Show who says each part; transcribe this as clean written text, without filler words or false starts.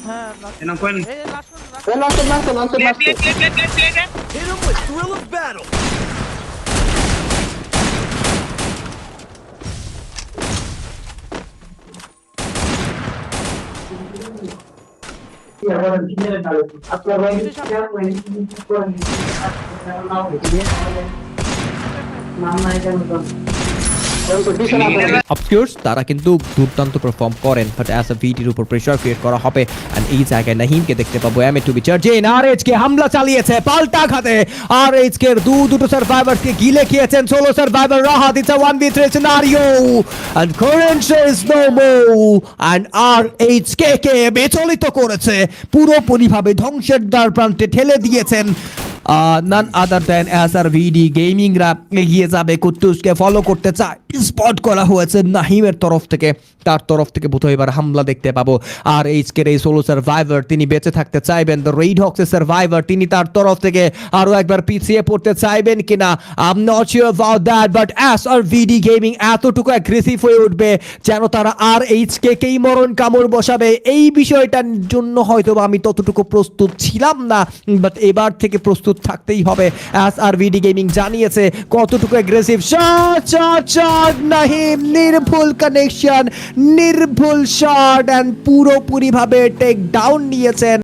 Speaker 1: হ্যাঁ
Speaker 2: এনা কোন
Speaker 1: এই last
Speaker 2: Play.
Speaker 3: Hit him with thrill of battle.
Speaker 4: Of course তারা কিন্তু দুর্দান্ত পারফর্ম করেন, বাট অ্যাজ আ ভিডির উপর প্রেসার ক্রিয়েট করা হবে। এন্ড এই জায়গায় নাহিমকে দেখতে পাবো এমএ টু বি চার্জিং। আর এইচকে হামলা চালিয়েছে পাল্টা খাতে, আর এইচকে দুটো সার্ভাইভারকে গিলে খেয়েছেন। Solo survivor Rahat, it's a 1v3 scenario and current is no more. And আর এইচকে কে বিচলিত করেছে, পুরোপুরিভাবে ধ্বংসের দ্বার প্রান্তে ঠেলে দিয়েছেন। নান আদার দ্যান SRVD গেমিংরা এগিয়ে যাবে, কুদ্দুসকে ফলো করতে চায়। স্পট করা হয়েছে নাহিমের তরফ থেকে, তার তরফ থেকে বোধহয় এবার হামলা দেখতে পাবো। আর এইচকের এই সোলো সার্ভাইভার তিনি বেঁচে থাকতে চাইবেন। দ্য রেড হক্সের সার্ভাইভার তিনি তার তরফ থেকে আরো একবার পিছিয়ে পড়তে চাইবেন কিনা, I am not sure about that. But SRVD gaming এতটুকু অ্যাগ্রেসিভ হয়ে উঠবে যেন তারা আর এইচকে কেই মরণ কামড় বসাবে। এই বিষয়টার জন্য হয়তো আমি ততটুকু প্রস্তুত ছিলাম না, বাট এবার থেকে প্রস্তুত থাকতেই হবে। SRVD গেমিং জানিয়েছে কতটুকু অ্যাগ্রেসিভ। শট নাহিম, নির্ভুল কানেকশন, নির্ভুল শট এন্ড পুরোপুরি ভাবে টেক ডাউন নিয়েছেন।